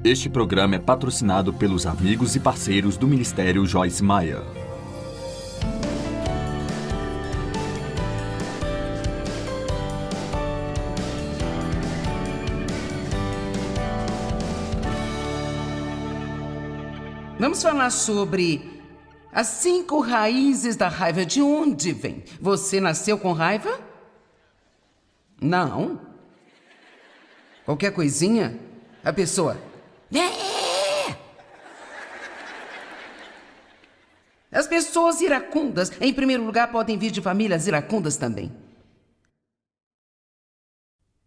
Este programa é patrocinado pelos amigos e parceiros do Ministério Joyce Meyer. Vamos falar sobre as 5 raízes da raiva. De onde vem? Você nasceu com raiva? Não. Qualquer coisinha, a pessoa... As pessoas iracundas, em primeiro lugar, podem vir de famílias iracundas também.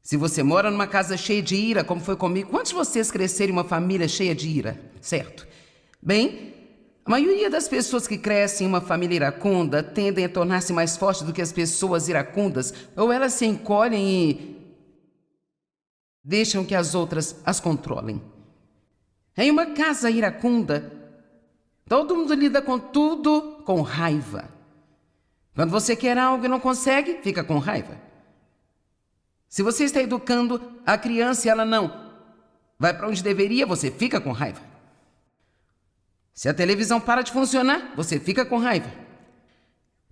Se você mora numa casa cheia de ira, como foi comigo, quantos de vocês cresceram em uma família cheia de ira? Certo? Bem, a maioria das pessoas que crescem em uma família iracunda tendem a tornar-se mais fortes do que as pessoas iracundas, ou elas se encolhem e deixam que as outras as controlem. Em uma casa iracunda, todo mundo lida com tudo com raiva. Quando você quer algo e não consegue, fica com raiva. Se você está educando a criança e ela não vai para onde deveria, você fica com raiva. Se a televisão para de funcionar, você fica com raiva.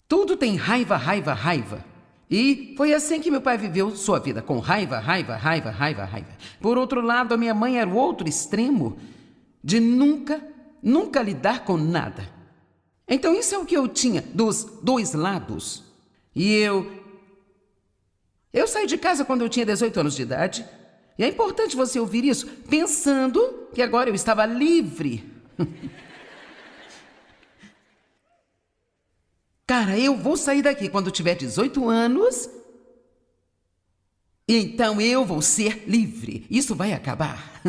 Tudo tem raiva, raiva, raiva. E foi assim que meu pai viveu sua vida, com raiva, raiva, raiva, raiva, raiva. Por outro lado, a minha mãe era o outro extremo de nunca lidar com nada. Então isso é o que eu tinha dos dois lados. E eu saí de casa quando eu tinha 18 anos de idade. E é importante você ouvir isso, pensando que agora eu estava livre. Cara, eu vou sair daqui quando tiver 18 anos. Então eu vou ser livre. Isso vai acabar.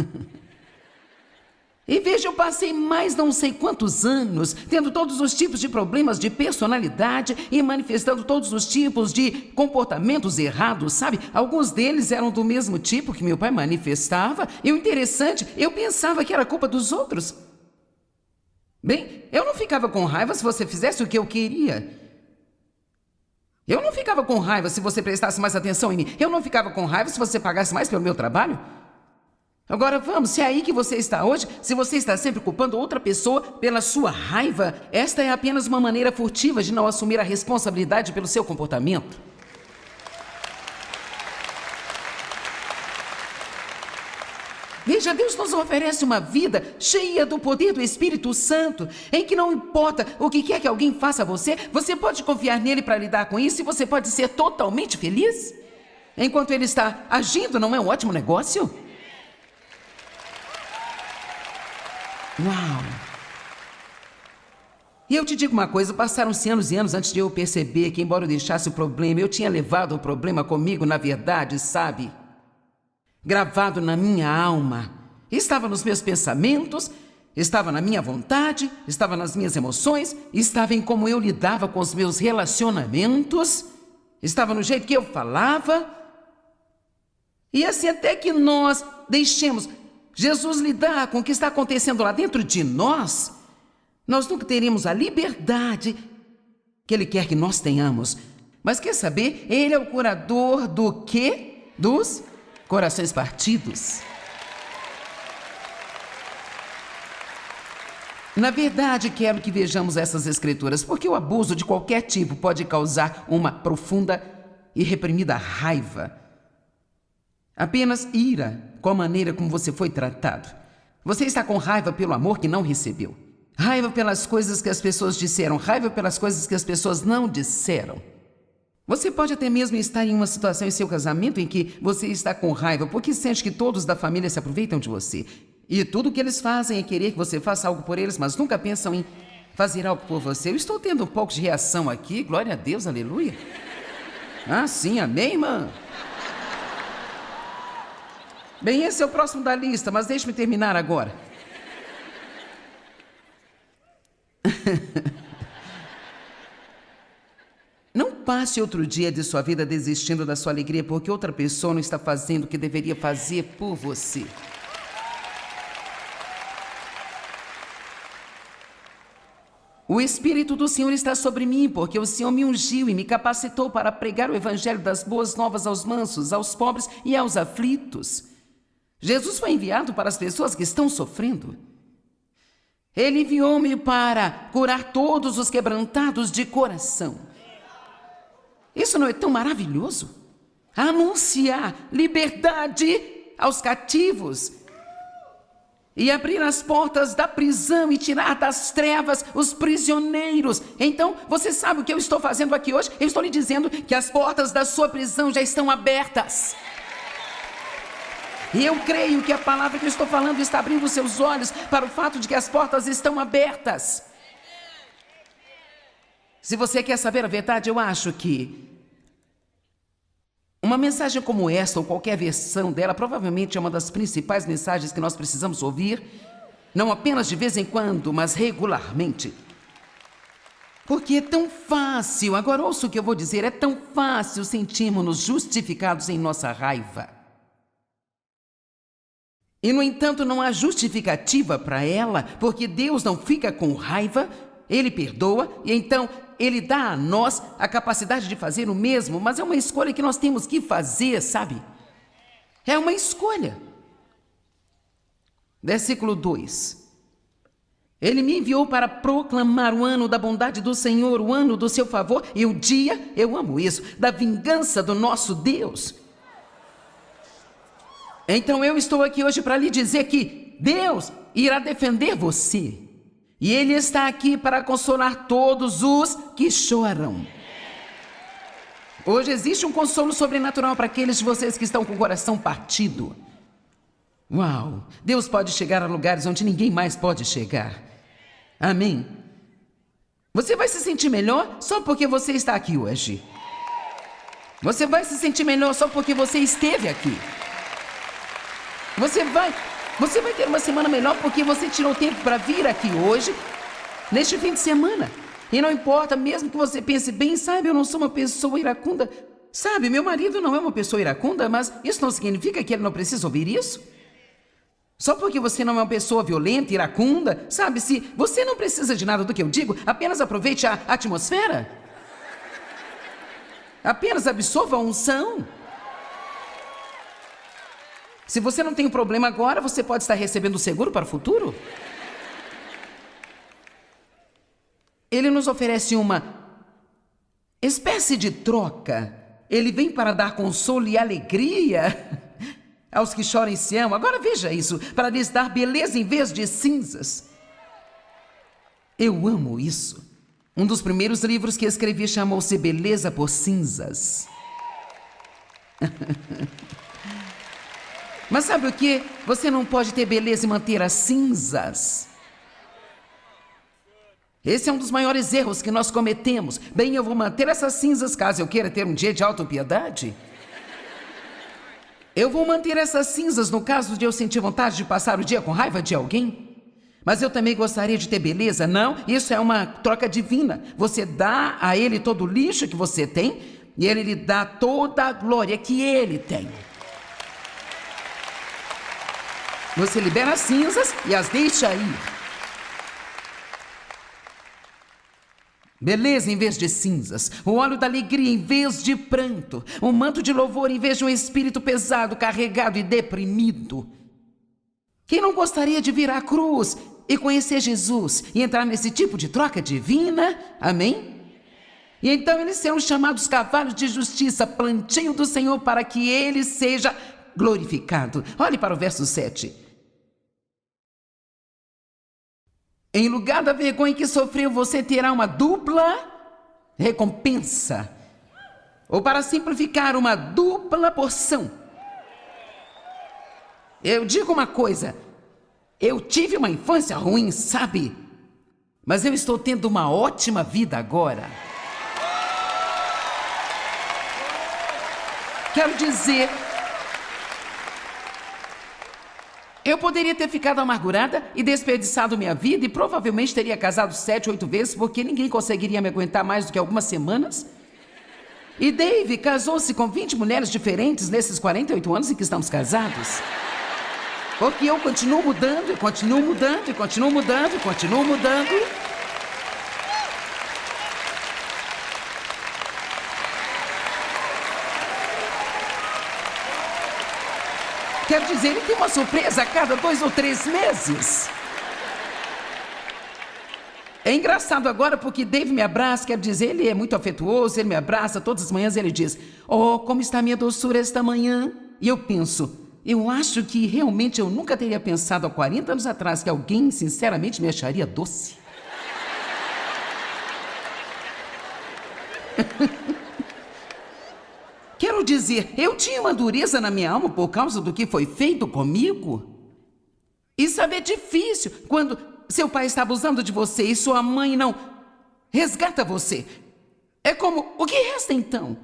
E veja, eu passei mais não sei quantos anos tendo todos os tipos de problemas de personalidade e manifestando todos os tipos de comportamentos errados, sabe? Alguns deles eram do mesmo tipo que meu pai manifestava. E o interessante, eu pensava que era culpa dos outros. Bem, eu não ficava com raiva se você fizesse o que eu queria. Eu não ficava com raiva se você prestasse mais atenção em mim. Eu não ficava com raiva se você pagasse mais pelo meu trabalho. Agora vamos, se é aí que você está hoje, se você está sempre culpando outra pessoa pela sua raiva, esta é apenas uma maneira furtiva de não assumir a responsabilidade pelo seu comportamento. Veja, Deus nos oferece uma vida cheia do poder do Espírito Santo, em que não importa o que quer que alguém faça a você, você pode confiar nele para lidar com isso e você pode ser totalmente feliz. Enquanto ele está agindo, não é um ótimo negócio? Uau! E eu te digo uma coisa, passaram-se anos e anos antes de eu perceber que, embora eu deixasse o problema, eu tinha levado o problema comigo, na verdade, sabe? Gravado na minha alma. Estava nos meus pensamentos, estava na minha vontade, estava nas minhas emoções, estava em como eu lidava com os meus relacionamentos, estava no jeito que eu falava. E assim até que nós deixemos Jesus lidar com o que está acontecendo lá dentro de nós, nós nunca teremos a liberdade que Ele quer que nós tenhamos. Mas quer saber? Ele é o curador do quê? Dos corações partidos. Na verdade, quero que vejamos essas escrituras, porque o abuso de qualquer tipo pode causar uma profunda e reprimida raiva. Apenas ira com a maneira como você foi tratado. Você está com raiva pelo amor que não recebeu. Raiva pelas coisas que as pessoas disseram. Raiva pelas coisas que as pessoas não disseram. Você pode até mesmo estar em uma situação em seu casamento em que você está com raiva porque sente que todos da família se aproveitam de você. E tudo que eles fazem é querer que você faça algo por eles, mas nunca pensam em fazer algo por você. Eu estou tendo um pouco de reação aqui. Glória a Deus, aleluia. Ah, sim, amém, irmã? Bem, esse é o próximo da lista, mas deixe-me terminar agora. Não passe outro dia de sua vida desistindo da sua alegria porque outra pessoa não está fazendo o que deveria fazer por você. O Espírito do Senhor está sobre mim, porque o Senhor me ungiu e me capacitou para pregar o Evangelho das boas novas aos mansos, aos pobres e aos aflitos. Jesus foi enviado para as pessoas que estão sofrendo. Ele enviou-me para curar todos os quebrantados de coração. Isso não é tão maravilhoso? Anunciar liberdade aos cativos e abrir as portas da prisão e tirar das trevas os prisioneiros. Então, você sabe o que eu estou fazendo aqui hoje? Eu estou lhe dizendo que as portas da sua prisão já estão abertas. E eu creio que a palavra que eu estou falando está abrindo os seus olhos para o fato de que as portas estão abertas. Se você quer saber a verdade, eu acho que uma mensagem como esta, ou qualquer versão dela, provavelmente é uma das principais mensagens que nós precisamos ouvir, não apenas de vez em quando, mas regularmente. Porque é tão fácil, agora ouça o que eu vou dizer, é tão fácil sentirmos-nos justificados em nossa raiva. E, no entanto, não há justificativa para ela, porque Deus não fica com raiva, Ele perdoa, e então Ele dá a nós a capacidade de fazer o mesmo, mas é uma escolha que nós temos que fazer, sabe? É uma escolha. Versículo 2. Ele me enviou para proclamar o ano da bondade do Senhor, o ano do seu favor, e o dia, eu amo isso, da vingança do nosso Deus. Então eu estou aqui hoje para lhe dizer que Deus irá defender você. E Ele está aqui para consolar todos os que choram. Hoje existe um consolo sobrenatural para aqueles de vocês que estão com o coração partido. Uau! Deus pode chegar a lugares onde ninguém mais pode chegar. Amém? Você vai se sentir melhor só porque você está aqui hoje. Você vai se sentir melhor só porque você esteve aqui. Você vai ter uma semana melhor porque você tirou tempo para vir aqui hoje, neste fim de semana. E não importa, mesmo que você pense bem, sabe, eu não sou uma pessoa iracunda. Sabe, meu marido não é uma pessoa iracunda, mas isso não significa que ele não precisa ouvir isso. Só porque você não é uma pessoa violenta, iracunda, sabe, se você não precisa de nada do que eu digo, apenas aproveite a atmosfera. Apenas absorva a unção. Se você não tem um problema agora, você pode estar recebendo seguro para o futuro. Ele nos oferece uma espécie de troca. Ele vem para dar consolo e alegria aos que choram em Sião. Agora veja isso, para lhes dar beleza em vez de cinzas. Eu amo isso. Um dos primeiros livros que escrevi chamou-se Beleza por Cinzas. Mas sabe o que? Você não pode ter beleza e manter as cinzas. Esse é um dos maiores erros que nós cometemos. Bem, eu vou manter essas cinzas caso eu queira ter um dia de autopiedade. Eu vou manter essas cinzas no caso de eu sentir vontade de passar o dia com raiva de alguém. Mas eu também gostaria de ter beleza. Não, isso é uma troca divina. Você dá a Ele todo o lixo que você tem e Ele lhe dá toda a glória que Ele tem. Você libera as cinzas e as deixa ir. Beleza em vez de cinzas, o óleo da alegria em vez de pranto, um manto de louvor em vez de um espírito pesado, carregado e deprimido. Quem não gostaria de vir à cruz e conhecer Jesus e entrar nesse tipo de troca divina? Amém? E então eles serão chamados cavalos de justiça, plantio do Senhor, para que Ele seja glorificado. Olhe para o verso 7. Em lugar da vergonha que sofreu, você terá uma dupla recompensa. Ou, para simplificar, uma dupla porção. Eu digo uma coisa, eu tive uma infância ruim, sabe? Mas eu estou tendo uma ótima vida agora. Quero dizer, eu poderia ter ficado amargurada e desperdiçado minha vida e provavelmente teria casado 7, 8 vezes, porque ninguém conseguiria me aguentar mais do que algumas semanas. E Dave casou-se com 20 mulheres diferentes nesses 48 anos em que estamos casados. Porque eu continuo mudando, e continuo mudando, e continuo mudando, e continuo mudando. Quero dizer, ele tem uma surpresa a cada 2 ou 3 meses. É engraçado agora porque Dave me abraça, quer dizer, ele é muito afetuoso, ele me abraça todas as manhãs, ele diz: "Oh, como está minha doçura esta manhã?" E eu penso, eu acho que realmente eu nunca teria pensado há 40 anos atrás que alguém sinceramente me acharia doce. Quero dizer, eu tinha uma dureza na minha alma por causa do que foi feito comigo. E sabe, é difícil quando seu pai está abusando de você e sua mãe não resgata você. É como, o que resta então?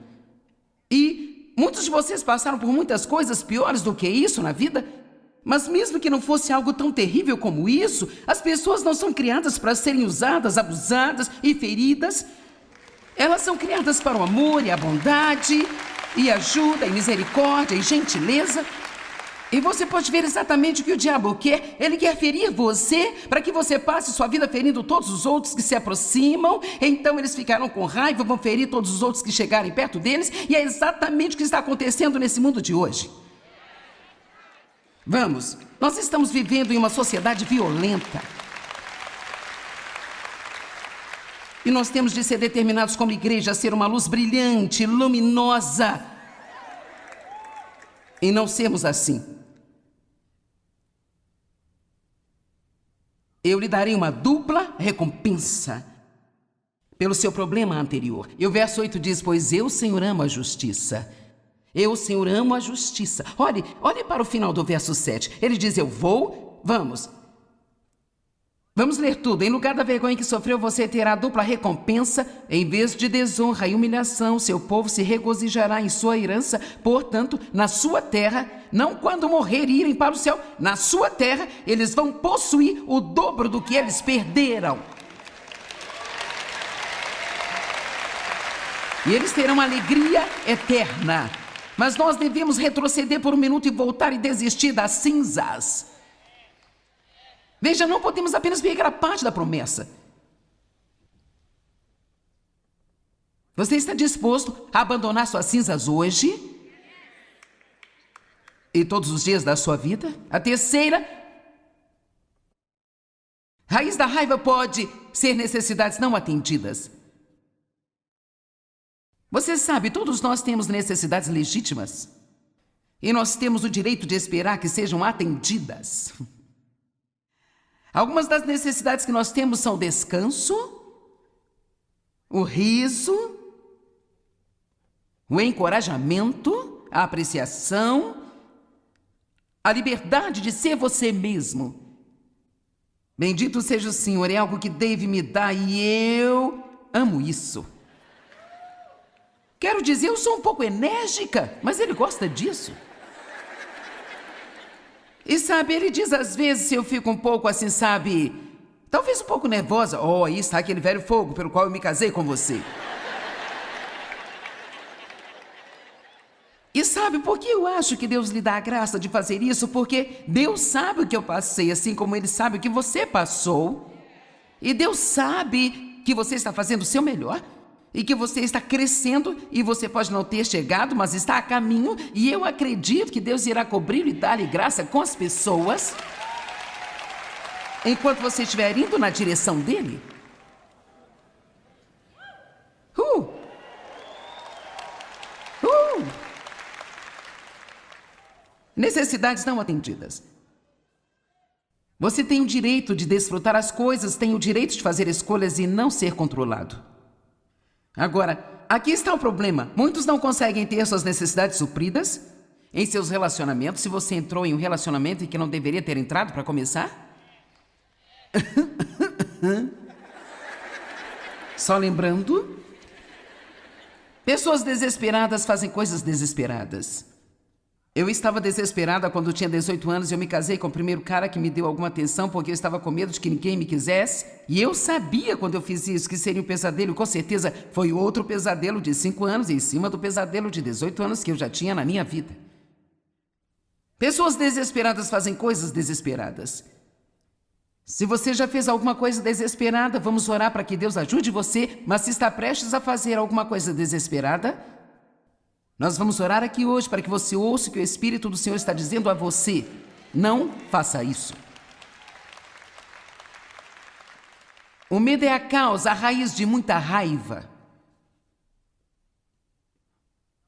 E muitos de vocês passaram por muitas coisas piores do que isso na vida, mas mesmo que não fosse algo tão terrível como isso, as pessoas não são criadas para serem usadas, abusadas e feridas. Elas são criadas para o amor e a bondade, e ajuda, e misericórdia, e gentileza. E você pode ver exatamente o que o diabo quer. Ele quer ferir você, para que você passe sua vida ferindo todos os outros que se aproximam. Então eles ficarão com raiva, vão ferir todos os outros que chegarem perto deles. E é exatamente o que está acontecendo nesse mundo de hoje. Vamos, nós estamos vivendo em uma sociedade violenta. E nós temos de ser determinados como igreja a ser uma luz brilhante, luminosa. E não sermos assim. Eu lhe darei uma dupla recompensa pelo seu problema anterior. E o verso 8 diz: "Pois eu, Senhor, amo a justiça." Eu, Senhor, amo a justiça. Olhe para o final do verso 7. Ele diz: "Eu vou..." Vamos ler tudo. "Em lugar da vergonha que sofreu, você terá dupla recompensa. Em vez de desonra e humilhação, seu povo se regozijará em sua herança. Portanto, na sua terra, não quando morrer e irem para o céu, na sua terra, eles vão possuir o dobro do que eles perderam. E eles terão alegria eterna." Mas nós devemos retroceder por um minuto e voltar e desistir das cinzas. Veja, não podemos apenas pegar a parte da promessa. Você está disposto a abandonar suas cinzas hoje? E todos os dias da sua vida? A terceira, raiz da raiva pode ser necessidades não atendidas. Você sabe, todos nós temos necessidades legítimas. E nós temos o direito de esperar que sejam atendidas. Algumas das necessidades que nós temos são o descanso, o riso, o encorajamento, a apreciação, a liberdade de ser você mesmo. Bendito seja o Senhor, é algo que Dave me dá e eu amo isso. Quero dizer, eu sou um pouco enérgica, mas ele gosta disso. E sabe, ele diz às vezes, se eu fico um pouco assim, sabe, talvez um pouco nervosa: "Oh, aí está aquele velho fogo pelo qual eu me casei com você." E sabe por que eu acho que Deus lhe dá a graça de fazer isso? Porque Deus sabe o que eu passei, assim como Ele sabe o que você passou. E Deus sabe que você está fazendo o seu melhor. E que você está crescendo e você pode não ter chegado, mas está a caminho. E eu acredito que Deus irá cobri-lo e dar-lhe graça com as pessoas enquanto você estiver indo na direção dele. Necessidades não atendidas. Você tem o direito de desfrutar as coisas, tem o direito de fazer escolhas e não ser controlado. Agora, aqui está o problema. Muitos não conseguem ter suas necessidades supridas em seus relacionamentos. Se você entrou em um relacionamento em que não deveria ter entrado para começar. Só lembrando. Pessoas desesperadas fazem coisas desesperadas. Eu estava desesperada quando eu tinha 18 anos e eu me casei com o primeiro cara que me deu alguma atenção porque eu estava com medo de que ninguém me quisesse. E eu sabia quando eu fiz isso que seria um pesadelo. Com certeza foi outro pesadelo de 5 anos em cima do pesadelo de 18 anos que eu já tinha na minha vida. Pessoas desesperadas fazem coisas desesperadas. Se você já fez alguma coisa desesperada, vamos orar para que Deus ajude você. Mas se está prestes a fazer alguma coisa desesperada, Nós vamos orar aqui hoje para que você ouça o que o Espírito do Senhor está dizendo a você. Não faça isso. O medo é a causa, a raiz de muita raiva.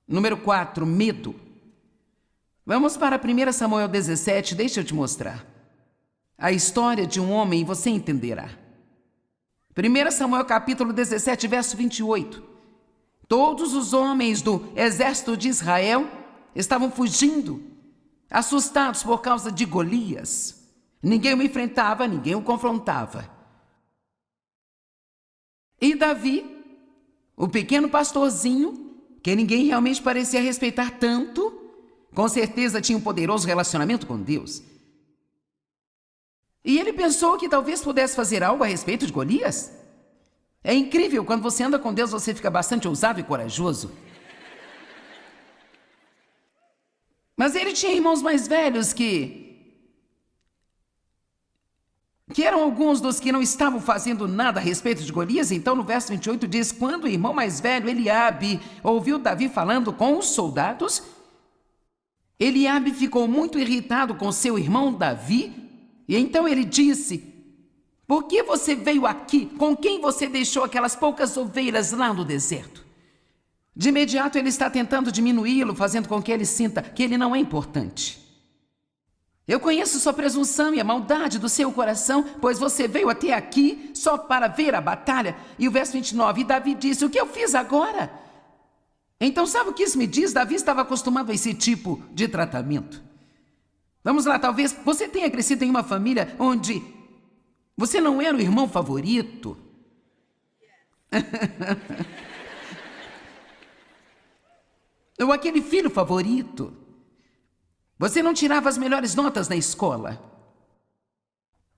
Número 4, medo. Vamos para 1 Samuel 17, deixa eu te mostrar. A história de um homem e você entenderá. 1 Samuel capítulo 17, verso 28. Todos os homens do exército de Israel estavam fugindo, assustados por causa de Golias. Ninguém o enfrentava, ninguém o confrontava. E Davi, o pequeno pastorzinho, que ninguém realmente parecia respeitar tanto, com certeza tinha um poderoso relacionamento com Deus. E ele pensou que talvez pudesse fazer algo a respeito de Golias. É incrível, quando você anda com Deus, você fica bastante ousado e corajoso. Mas ele tinha irmãos mais velhos que eram alguns dos que não estavam fazendo nada a respeito de Golias. Então, no verso 28 diz: quando o irmão mais velho, Eliabe, ouviu Davi falando com os soldados, Eliabe ficou muito irritado com seu irmão Davi, e então ele disse: por que você veio aqui? Com quem você deixou aquelas poucas ovelhas lá no deserto? De imediato ele está tentando diminuí-lo, fazendo com que ele sinta que ele não é importante. Eu conheço sua presunção e a maldade do seu coração, pois você veio até aqui só para ver a batalha. E o verso 29, e Davi disse: o que eu fiz agora? Então sabe o que isso me diz? Davi estava acostumado a esse tipo de tratamento. Vamos lá, talvez você tenha crescido em uma família onde você não era o irmão favorito. Ou aquele filho favorito. Você não tirava as melhores notas na escola.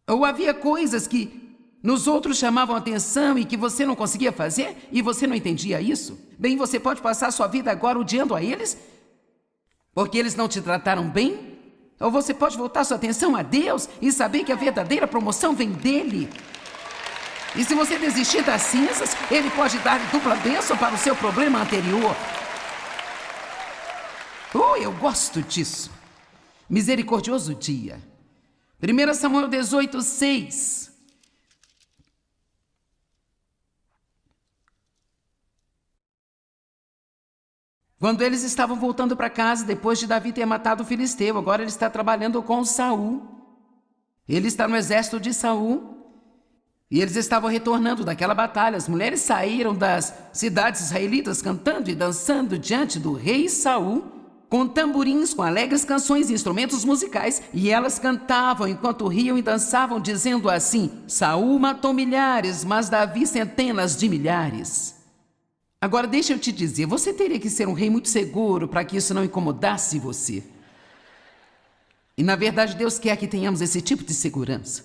Ou havia coisas que nos outros chamavam atenção e que você não conseguia fazer e você não entendia isso. Bem, você pode passar sua vida agora odiando a eles porque eles não te trataram bem. Ou você pode voltar sua atenção a Deus e saber que a verdadeira promoção vem dele. E se você desistir das cinzas, ele pode dar dupla bênção para o seu problema anterior. Eu gosto disso. Misericordioso dia. 1 Samuel 18, 6. Quando eles estavam voltando para casa, depois de Davi ter matado o filisteu, agora ele está trabalhando com Saul. Ele está no exército de Saul. E eles estavam retornando daquela batalha. As mulheres saíram das cidades israelitas cantando e dançando diante do rei Saul, com tamborins, com alegres canções e instrumentos musicais, e elas cantavam enquanto riam e dançavam, dizendo assim: Saul matou milhares, mas Davi centenas de milhares. Agora deixa eu te dizer, você teria que ser um rei muito seguro para que isso não incomodasse você. E na verdade Deus quer que tenhamos esse tipo de segurança.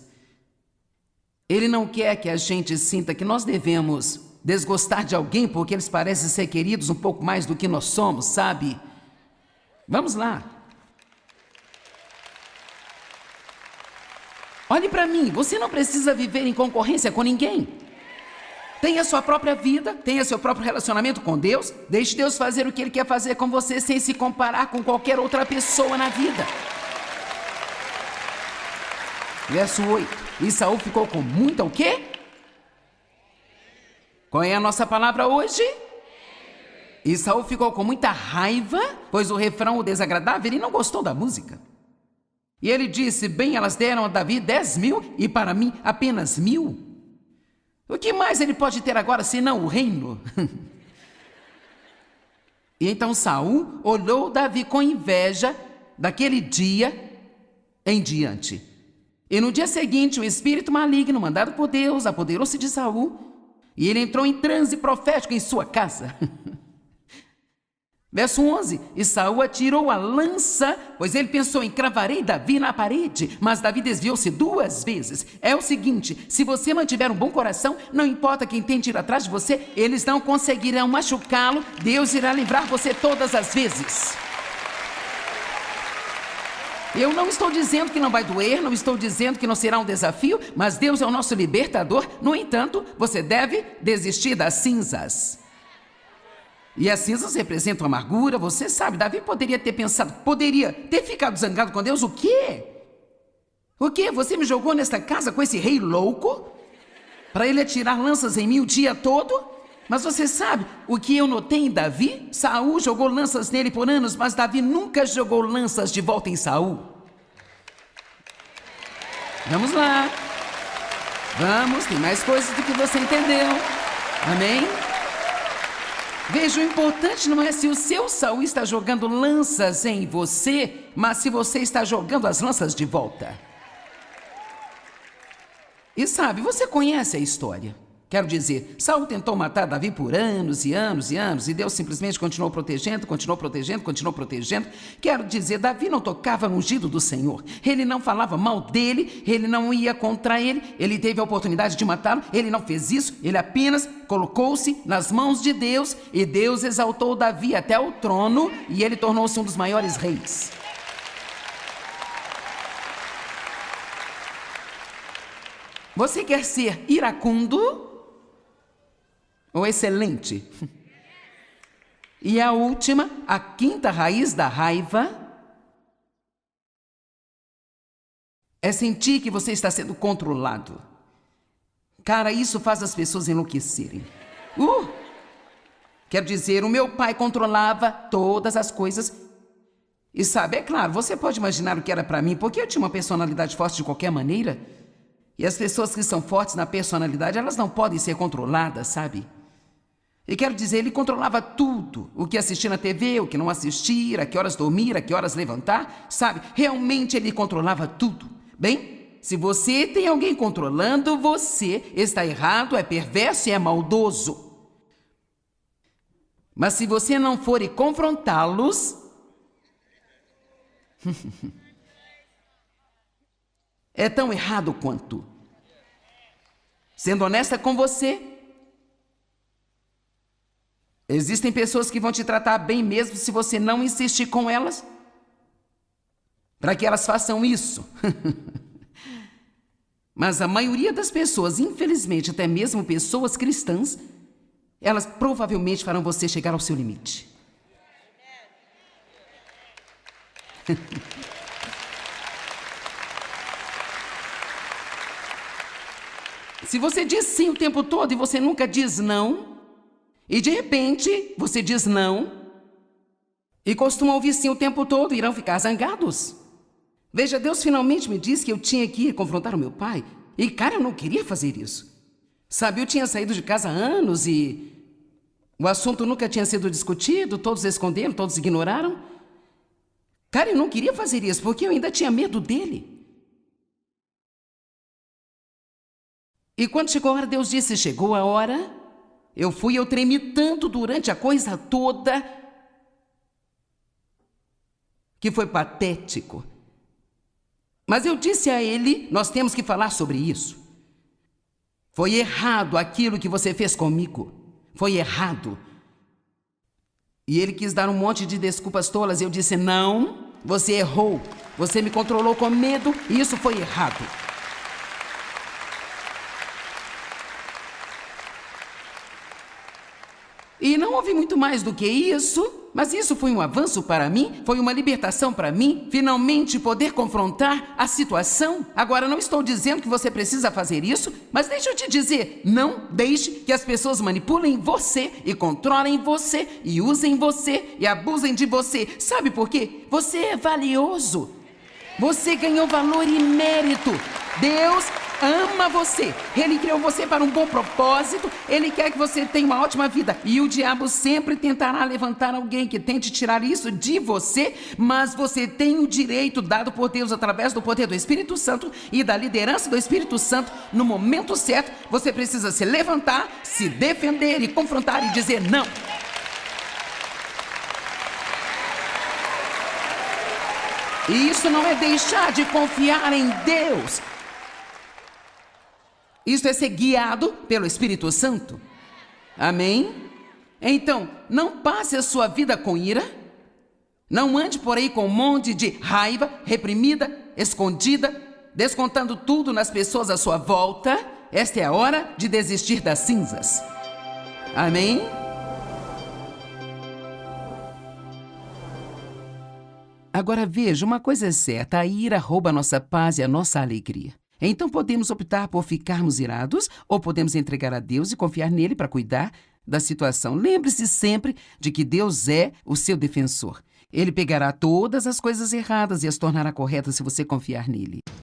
Ele não quer que a gente sinta que nós devemos desgostar de alguém porque eles parecem ser queridos um pouco mais do que nós somos, sabe? Vamos lá. Olhe para mim, você não precisa viver em concorrência com ninguém. Tenha sua própria vida, tenha seu próprio relacionamento com Deus. Deixe Deus fazer o que Ele quer fazer com você sem se comparar com qualquer outra pessoa na vida. Verso 8. E Saul ficou com muita o quê? Qual é a nossa palavra hoje? E Saul ficou com muita raiva, pois o refrão o desagradava, ele não gostou da música. E ele disse: bem, elas deram a Davi 10.000 e para mim apenas 1.000. O que mais ele pode ter agora senão o reino? E então Saul olhou Davi com inveja daquele dia em diante. E no dia seguinte o espírito maligno mandado por Deus apoderou-se de Saul e ele entrou em transe profético em sua casa. Verso 11, e Saul atirou a lança, pois ele pensou em cravarei Davi na parede, mas Davi desviou-se 2 vezes. É o seguinte, se você mantiver um bom coração, não importa quem tente ir atrás de você, eles não conseguirão machucá-lo, Deus irá livrar você todas as vezes. Eu não estou dizendo que não vai doer, não estou dizendo que não será um desafio, mas Deus é o nosso libertador. No entanto, você deve desistir das cinzas. E as cinzas representam amargura, você sabe. Davi poderia ter pensado, poderia ter ficado zangado com Deus. O quê? O quê? Você me jogou nesta casa com esse rei louco? Para ele atirar lanças em mim o dia todo? Mas você sabe o que eu notei em Davi? Saul jogou lanças nele por anos, mas Davi nunca jogou lanças de volta em Saul. Vamos lá. Vamos, tem mais coisas do que você entendeu. Amém? Veja, o importante não é se o seu Saul está jogando lanças em você, mas se você está jogando as lanças de volta. E sabe, você conhece a história. Quero dizer, Saul tentou matar Davi por anos e anos e anos, e Deus simplesmente continuou protegendo, continuou protegendo, continuou protegendo. Quero dizer, Davi não tocava no ungido do Senhor, ele não falava mal dele, ele não ia contra ele, ele teve a oportunidade de matá-lo, ele não fez isso, ele apenas colocou-se nas mãos de Deus, e Deus exaltou Davi até o trono, e ele tornou-se um dos maiores reis. Você quer ser iracundo ou excelente? E a última, a quinta raiz da raiva, é sentir que você está sendo controlado. Cara, isso faz as pessoas enlouquecerem. Quero dizer, o meu pai controlava todas as coisas. E sabe, é claro, você pode imaginar o que era para mim, porque eu tinha uma personalidade forte de qualquer maneira. E as pessoas que são fortes na personalidade, elas não podem ser controladas, sabe? E quero dizer, ele controlava tudo. O que assistir na TV, o que não assistir, a que horas dormir, a que horas levantar, sabe? Realmente ele controlava tudo. Bem, se você tem alguém controlando você, está errado, é perverso e é maldoso. Mas se você não for e confrontá-los, é tão errado quanto. Sendo honesta com você, existem pessoas que vão te tratar bem mesmo se você não insistir com elas, para que elas façam isso. Mas a maioria das pessoas, infelizmente, até mesmo pessoas cristãs, elas provavelmente farão você chegar ao seu limite. Se você diz sim o tempo todo e você nunca diz não, e de repente você diz não, e costuma ouvir sim o tempo todo, irão ficar zangados. Veja, Deus finalmente me disse que eu tinha que ir confrontar o meu pai, e cara, eu não queria fazer isso. Sabe, eu tinha saído de casa há anos e o assunto nunca tinha sido discutido, todos esconderam, todos ignoraram. Cara, eu não queria fazer isso, porque eu ainda tinha medo dele. E quando chegou a hora, Deus disse, chegou a hora. Eu tremi tanto durante a coisa toda, que foi patético. Mas eu disse a ele, nós temos que falar sobre isso. Foi errado aquilo que você fez comigo. Foi errado. E ele quis dar um monte de desculpas tolas. E eu disse, não, você errou. Você me controlou com medo e isso foi errado. E não houve muito mais do que isso, mas isso foi um avanço para mim, foi uma libertação para mim, finalmente poder confrontar a situação. Agora, não estou dizendo que você precisa fazer isso, mas deixa eu te dizer, não deixe que as pessoas manipulem você e controlem você e usem você e abusem de você. Sabe por quê? Você é valioso. Você ganhou valor e mérito. Deus ama você. Ele criou você para um bom propósito. Ele quer que você tenha uma ótima vida. E o diabo sempre tentará levantar alguém que tente tirar isso de você, mas você tem o direito dado por Deus através do poder do Espírito Santo e da liderança do Espírito Santo. No momento certo, você precisa se levantar, se defender e confrontar e dizer não. E isso não é deixar de confiar em Deus. Isso é ser guiado pelo Espírito Santo. Amém? Então, não passe a sua vida com ira. Não ande por aí com um monte de raiva reprimida, escondida, descontando tudo nas pessoas à sua volta. Esta é a hora de desistir das cinzas. Amém? Agora veja, uma coisa é certa, a ira rouba a nossa paz e a nossa alegria. Então podemos optar por ficarmos irados ou podemos entregar a Deus e confiar nele para cuidar da situação. Lembre-se sempre de que Deus é o seu defensor. Ele pegará todas as coisas erradas e as tornará corretas se você confiar nele.